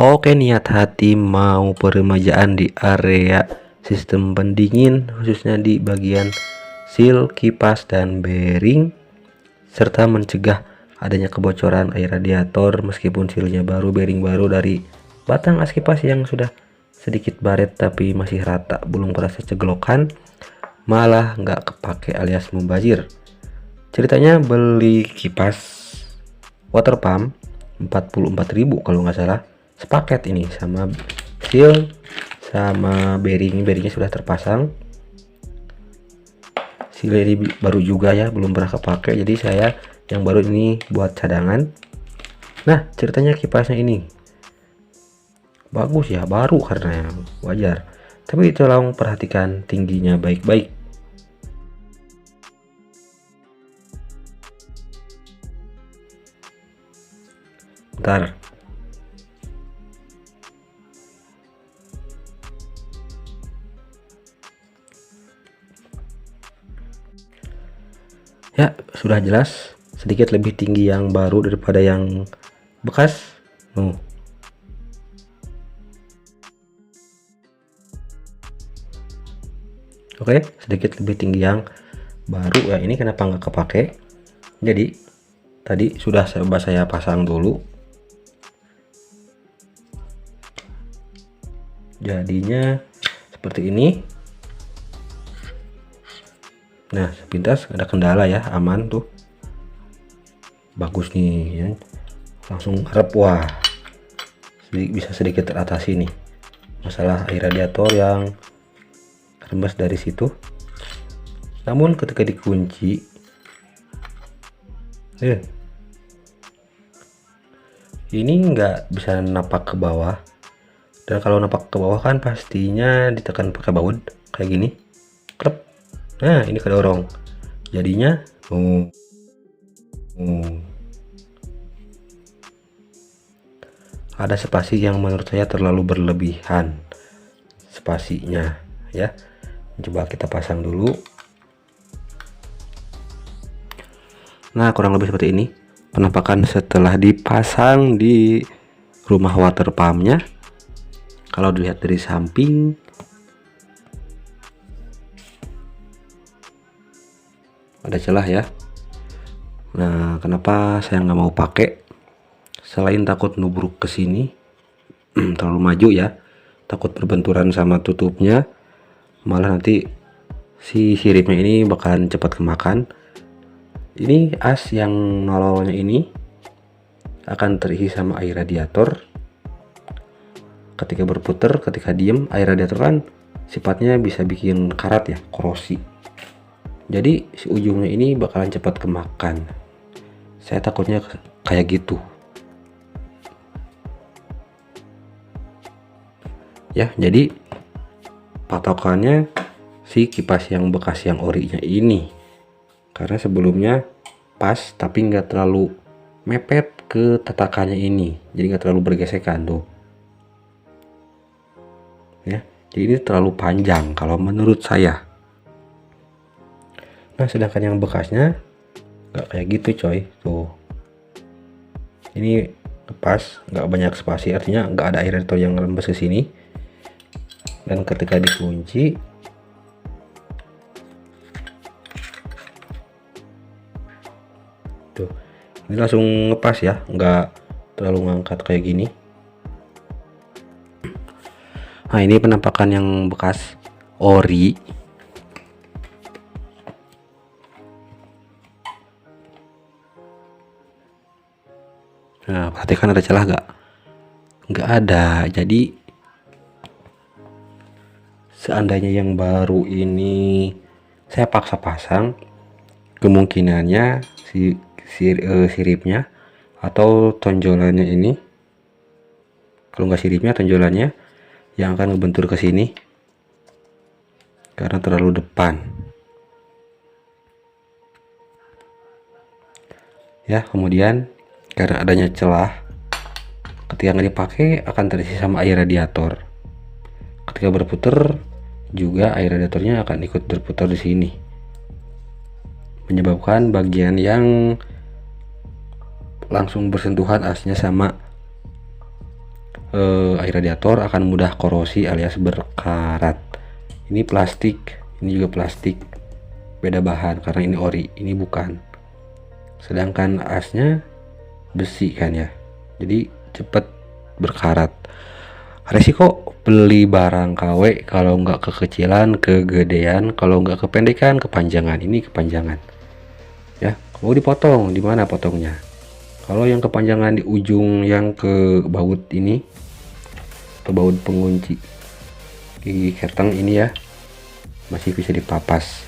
Oke, niat hati mau peremajaan di area sistem pendingin, khususnya di bagian seal, kipas, dan bearing, serta mencegah adanya kebocoran air radiator meskipun sealnya baru, bearing baru dari batang as kipas yang sudah sedikit baret tapi masih rata, belum terasa ceglokan, malah nggak kepake alias mubazir. Ceritanya beli kipas water pump 44.000 kalau nggak salah, sepaket ini sama seal sama bearingnya sudah terpasang. Seal ini baru juga ya, belum pernah kepake, jadi saya yang baru ini buat cadangan. Nah, ceritanya kipasnya ini bagus ya, baru karena wajar, tapi tolong perhatikan tingginya baik-baik. Bentar. Ya, sudah jelas sedikit lebih tinggi yang baru daripada yang bekas. Oke, sedikit lebih tinggi yang baru ya. Ini kenapa nggak kepake? Jadi tadi sudah saya pasang dulu, jadinya seperti ini. Nah, sepintas ada kendala ya, aman tuh, bagus nih ya, langsung rep. Wah, bisa sedikit teratasi nih masalah air radiator yang rembes dari situ. Namun ketika dikunci ini nggak bisa napak ke bawah, dan kalau napak ke bawah kan pastinya ditekan pakai baut kayak gini, klep. Nah, ini kedorong, jadinya ada spasi yang menurut saya terlalu berlebihan spasinya ya. Coba kita pasang dulu. Nah, kurang lebih seperti ini penampakan setelah dipasang di rumah water pumpnya. Kalau dilihat dari samping, ada celah ya. Nah, kenapa saya nggak mau pakai? Selain takut nubruk ke sini, terlalu maju ya, takut berbenturan sama tutupnya, malah nanti si siripnya ini bakalan cepat kemakan. Ini as yang nololnya ini akan terisi sama air radiator. Ketika berputar, ketika diem, air radiator kan sifatnya bisa bikin karat ya, korosi. Jadi si ujungnya ini bakalan cepat kemakan. Saya takutnya kayak gitu ya. Jadi patokannya si kipas yang bekas yang orinya ini, karena sebelumnya pas tapi nggak terlalu mepet ke tatakannya ini, jadi nggak terlalu bergesekan tuh ya. Jadi ini terlalu panjang kalau menurut saya. Nah, sedangkan yang bekasnya nggak kayak gitu coy, tuh ini pas, nggak banyak spasi, artinya nggak ada air radiator yang rembes ke sini. Dan ketika dikunci, tuh ini langsung ngepas ya, nggak terlalu ngangkat kayak gini. Nah, ini penampakan yang bekas ori. Nah, perhatikan ada celah nggak ada. Jadi seandainya yang baru ini saya paksa pasang, kemungkinannya siripnya atau tonjolannya ini, kalau nggak siripnya, tonjolannya yang akan ngebentur ke sini karena terlalu depan ya. Kemudian karena adanya celah, ketika nggak dipakai akan terisi sama air radiator. Ketika berputar juga air radiatornya akan ikut berputar di sini, menyebabkan bagian yang langsung bersentuhan asnya sama air radiator akan mudah korosi alias berkarat. Ini plastik, ini juga plastik, beda bahan karena ini ori, ini bukan. Sedangkan asnya besi kan ya, jadi cepet berkarat. Resiko beli barang KW kalau nggak kekecilan, kegedean, kalau nggak kependekan, kepanjangan. Ini kepanjangan ya, mau dipotong di mana potongnya? Kalau yang kepanjangan di ujung yang ke baut ini, ke baut pengunci gigi kerteng ini ya, masih bisa dipapas.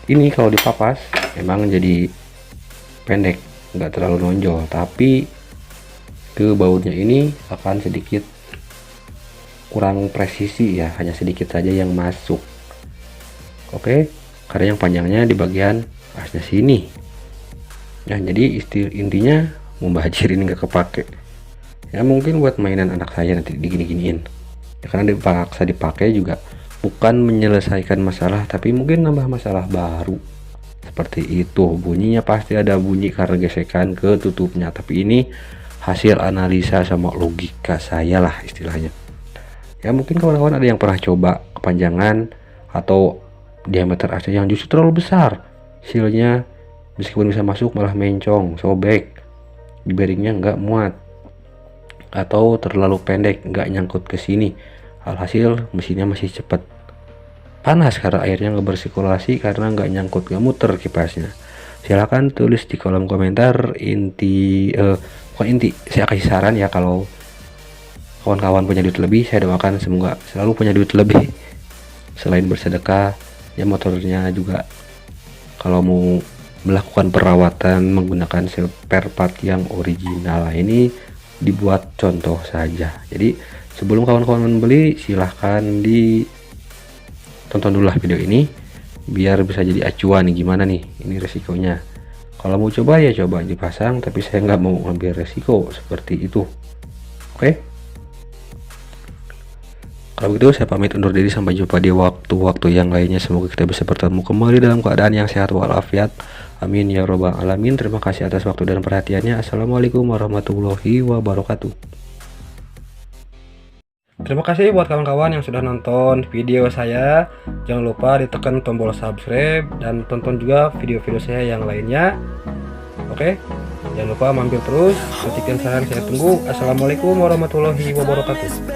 Ini kalau dipapas emang jadi pendek, nggak terlalu nonjol, tapi ke bautnya ini akan sedikit kurang presisi ya, hanya sedikit saja yang masuk. Oke, karena yang panjangnya di bagian asnya sini ya, jadi intinya membajir ini nggak kepake ya, mungkin buat mainan anak saya nanti digini-giniin ya, karena dipaksa dipakai juga bukan menyelesaikan masalah, tapi mungkin nambah masalah baru. Seperti itu, bunyinya pasti ada bunyi karena gesekan ke tutupnya, tapi ini hasil analisa sama logika saya lah istilahnya ya. Mungkin kawan-kawan ada yang pernah coba kepanjangan atau diameter AC yang justru terlalu besar, sealnya meskipun bisa masuk malah mencong, sobek, di bearingnya nggak muat, atau terlalu pendek nggak nyangkut ke sini, alhasil mesinnya masih cepat panas karena airnya nggak bersirkulasi karena nggak nyangkut, nggak muter kipasnya. Silahkan tulis di kolom komentar bukan inti, saya kasih saran ya. Kalau kawan-kawan punya duit lebih, saya doakan semoga selalu punya duit lebih. Selain bersedekah ya, motornya juga kalau mau melakukan perawatan menggunakan spare part yang original. Ini dibuat contoh saja, jadi sebelum kawan-kawan membeli silahkan tonton dulu lah video ini biar bisa jadi acuan nih, gimana nih ini resikonya. Kalau mau coba ya coba dipasang, tapi saya nggak mau ambil resiko seperti itu. Oke, kalau begitu saya pamit undur diri, sampai jumpa di waktu-waktu yang lainnya. Semoga kita bisa bertemu kembali dalam keadaan yang sehat walafiat, amin ya robbal alamin. Terima kasih atas waktu dan perhatiannya. Assalamualaikum warahmatullahi wabarakatuh. Terima kasih buat kawan-kawan yang sudah nonton video saya. Jangan lupa ditekan tombol subscribe dan tonton juga video-video saya yang lainnya. Oke, jangan lupa mampir terus, kritikan saran saya tunggu. Assalamualaikum warahmatullahi wabarakatuh.